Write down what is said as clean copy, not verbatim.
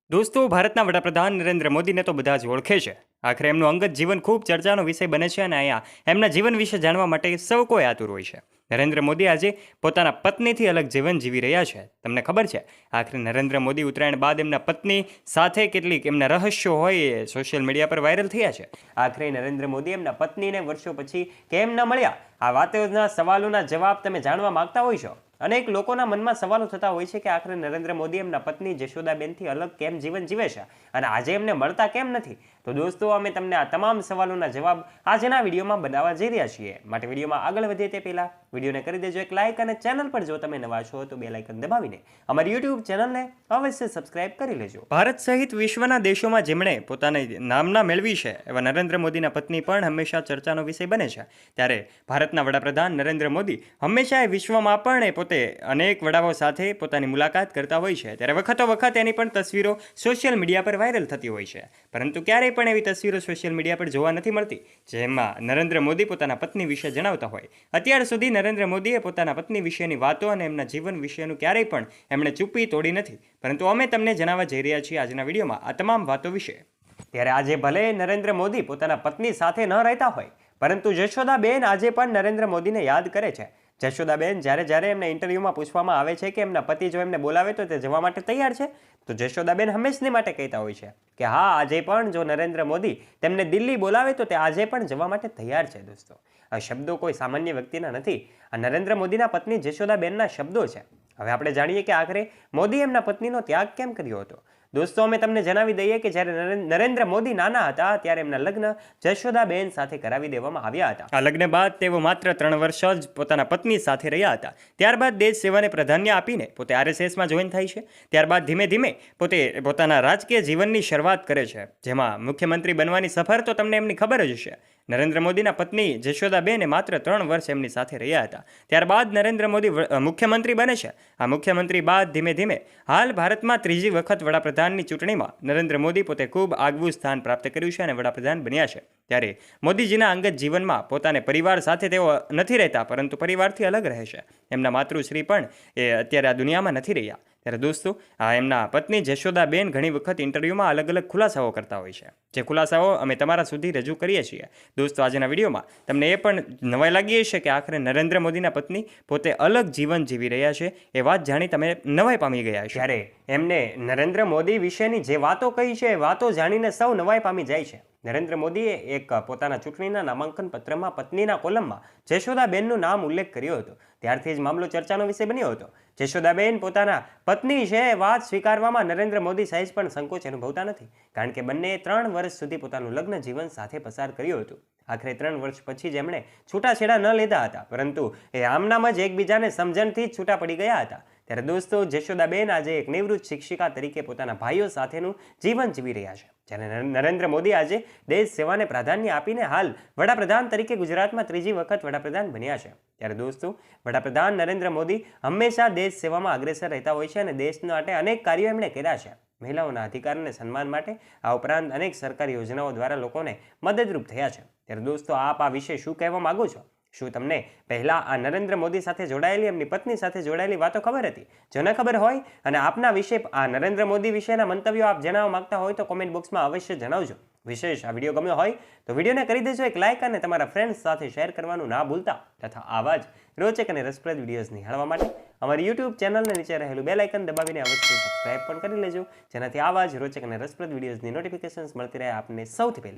દોસ્તો, ભારતના વડાપ્રધાન નરેન્દ્ર મોદીને તો બધા જ ઓળખે છે. આખરે એમનું અંગત જીવન ખૂબ ચર્ચાનો વિષય બને છે અને અહીંયા એમના જીવન વિશે જાણવા માટે સૌ કોઈ આતુર હોય છે. નરેન્દ્ર મોદી આજે પોતાના પત્નીથી અલગ જીવન જીવી રહ્યા છે. તમને ખબર છે, આખરે નરેન્દ્ર મોદી ઉત્તરાયણ બાદ એમના પત્ની સાથે કેટલીક એમના રહસ્યો હોય એ સોશિયલ મીડિયા પર વાયરલ થયા છે. આખરે નરેન્દ્ર મોદી એમના પત્નીને વર્ષો પછી કેમ ન મળ્યા, આ વાતોના સવાલોના જવાબ તમે જાણવા માંગતા હોય છો. અનેક લોકોના મનમાં સવાલો થતા હોય છે કે આખરે નરેન્દ્ર મોદી એમના પત્ની જશોદાબેનથી અલગ કેમ જીવન જીવે છે અને આજે એમને મળતા કેમ નથી. તો દોસ્તો, અમે તમને આ તમામ સવાલોના જવાબ આજના વિડીયોમાં બનાવવા જઈ રહ્યા છીએ. માટે વિડીયોમાં આગળ વધીએ તે પહેલા વિડીયોને કરી દેજો એક લાઇક અને ચેનલ પર જો તમે નવા છો તો બે લાઇકન દબાવીને અમારી યુટ્યુબ ચેનલને અવશ્ય સબસ્ક્રાઇબ કરી લેજો. ભારત સહિત વિશ્વના દેશોમાં જેમણે પોતાની નામના મેળવી છે એવા નરેન્દ્ર મોદીના પત્ની પણ હંમેશા ચર્ચાનો વિષય બને છે. ત્યારે ભારતના વડાપ્રધાન નરેન્દ્ર મોદી હંમેશા વિશ્વમાં પણ પોતે અનેક વડાઓ સાથે પોતાની મુલાકાત કરતા હોય છે. ત્યારે વખતો વખત એની પણ તસવીરો સોશિયલ મીડિયા પર વાયરલ થતી હોય છે. પરંતુ ક્યારેય પણ એવી તસવીરો સોશિયલ મીડિયા પર જોવા નથી મળતી જેમાં નરેન્દ્ર મોદી પોતાના પત્ની વિશે જણાવતા હોય. અત્યાર સુધી નરેન્દ્ર મોદીએ પોતાના પત્ની વિશેની વાતો અને એમના જીવન વિશેનું ક્યારેય પણ એમણે ચૂપ્પી તોડી નથી. પરંતુ અમે તમને જણાવવા જઈ રહ્યા છીએ આજના વિડીયોમાં આ તમામ વાતો વિશે. ત્યારે આજે ભલે નરેન્દ્ર મોદી પોતાના પત્ની સાથે ન રહેતા હોય, પરંતુ જશોદાબેન આજે પણ નરેન્દ્ર મોદીને યાદ કરે છે. જશોદાબેન જ્યારે એમને ઇન્ટરવ્યુમાં પૂછવામાં આવે છે કે એમના પતિ જો એમને બોલાવે તો તે જવા માટે તૈયાર છે, તો જશોદાબેન હંમેશની માટે કહેતા હોય છે કે હા, આજે પણ જો નરેન્દ્ર મોદી તેમને દિલ્હી બોલાવે તો તે આજે પણ જવા માટે તૈયાર છે. દોસ્તો, આ શબ્દો કોઈ સામાન્ય વ્યક્તિના નથી. આ નરેન્દ્ર મોદીના પત્ની જશોદાબેનના શબ્દો છે. હવે આપણે જાણીએ કે આખરે મોદી એમના પત્નીનો ત્યાગ કેમ કર્યો હતો. દોસ્તો, અમે તમને જણાવી દઈએ કે જ્યારે નરેન્દ્ર મોદી નાના હતા ત્યારે એમના લગ્ન જશોદાબેન સાથે કરાવી દેવામાં આવ્યા હતા. આ લગ્ન બાદ તેઓ માત્ર 3 વર્ષ જ પોતાના પત્ની સાથે રહ્યા હતા. ત્યારબાદ દેશ સેવાને પ્રાધાન્ય આપીને પોતે RSSમાં જોઈન થાય છે. ત્યારબાદ ધીમે ધીમે પોતે પોતાના રાજકીય જીવનની શરૂઆત કરે છે, જેમાં મુખ્યમંત્રી બનવાની સફર તો તમને એમની ખબર જ હશે. નરેન્દ્ર મોદીના પત્ની જશોદાબેને માત્ર 3 વર્ષ એમની સાથે રહ્યા હતા. ત્યારબાદ નરેન્દ્ર મોદી મુખ્યમંત્રી બને છે. આ મુખ્યમંત્રી બાદ ધીમે ધીમે હાલ ભારતમાં ત્રીજી વખત વડાપ્રધાનની ચૂંટણીમાં નરેન્દ્ર મોદી પોતે ખૂબ આગવું સ્થાન પ્રાપ્ત કર્યું છે અને વડાપ્રધાન બન્યા છે. ત્યારે મોદીજીના અંગત જીવનમાં પોતાને પરિવાર સાથે તેઓ નથી રહેતા, પરંતુ પરિવારથી અલગ રહે છે. એમના માતૃશ્રી પણ એ અત્યારે આ દુનિયામાં નથી રહ્યા. ત્યારે દોસ્તો, આ એમના પત્ની જશોદાબેન ઘણી વખત ઇન્ટરવ્યુમાં અલગ અલગ ખુલાસાઓ કરતા હોય છે, જે ખુલાસાઓ અમે તમારા સુધી રજૂ કરીએ છીએ. દોસ્તો, આજના વિડીયોમાં તમને એ પણ નવાઈ લાગી હશે કે આખરે નરેન્દ્ર મોદીના પત્ની પોતે અલગ જીવન જીવી રહ્યા છે. એ વાત જાણી તમે નવાઈ પામી ગયા છો. ત્યારે એમને નરેન્દ્ર મોદી વિશેની જે વાતો કહી છે એ વાતો જાણીને સૌ નવાઈ પામી જાય છે. નરેન્દ્ર મોદીએ એક પોતાના ચૂંટણીના નામાંકન પત્રમાં પત્નીના કોલમમાં જશોદાબેનનું નામ ઉલ્લેખ કર્યો હતો. ત્યારથી જ મામલો ચર્ચાનો વિષય બન્યો હતો. જશોદાબેન પોતાના પત્ની છે એ વાત સ્વીકારવામાં નરેન્દ્ર મોદી સહેજ પણ સંકોચ અનુભવતા નથી, કારણ કે બંનેએ 3 વર્ષ સુધી પોતાનું લગ્ન જીવન સાથે પસાર કર્યું હતું. આખરે 3 વર્ષ પછી જ એમણે છૂટાછેડા ન લીધા હતા, પરંતુ એ આમનામ જ એકબીજાને સમજણથી જ છૂટા પડી ગયા હતા. ત્યારે દોસ્તો, જશોદાબેન આજે એક નિવૃત્ત શિક્ષિકા તરીકે પોતાના ભાઈઓ સાથેનું જીવન જીવી રહ્યા છે. જ્યારે નરેન્દ્ર મોદી આજે દેશ સેવાને પ્રાધાન્ય આપીને હાલ વડાપ્રધાન તરીકે ગુજરાતમાં ત્રીજી વખત વડાપ્રધાન બન્યા છે. ત્યારે દોસ્તો, વડાપ્રધાન નરેન્દ્ર મોદી હંમેશા દેશ સેવામાં અગ્રેસર રહેતા હોય છે અને દેશ માટે અનેક કાર્યો એમણે કર્યા છે. મહિલાઓના અધિકાર અને સન્માન માટે, આ ઉપરાંત અનેક સરકારી યોજનાઓ દ્વારા લોકોને મદદરૂપ થયા છે. ત્યારે દોસ્તો, આપ આ વિશે શું કહેવા માંગો છો? શું તમને પહેલા આ નરેન્દ્ર મોદી સાથે જોડાયેલી એમની પત્ની સાથે જોડાયેલી વાતો ખબર હતી? જો ન ખબર હોય અને આપના વિશે આ નરેન્દ્ર મોદી વિશેના મંતવ્યો આપ જણાવવા માંગતા હોય તો કોમેન્ટ બોક્સમાં અવશ્ય જણાવજો. વિશેષ આ વિડીયો ગમ્યો હોય તો વિડીયોને કરી દેજો એક લાઇક અને તમારા ફ્રેન્ડ્સ સાથે શેર કરવાનું ના ભૂલતા. તથા આવા જ રોચક અને રસપ્રદ વિડીયોઝ નિહાળવા માટે અમારી યુટ્યુબ ચેનલને નીચે રહેલું બેલ આઇકન દબાવીને અવશ્ય સબસ્ક્રાઇબ પણ કરી લેજો, જેનાથી આવા જ રોચક અને રસપ્રદ વિડીયોઝની નોટિફિકેશન્સ મળતી રહે આપને સૌથી પહેલા.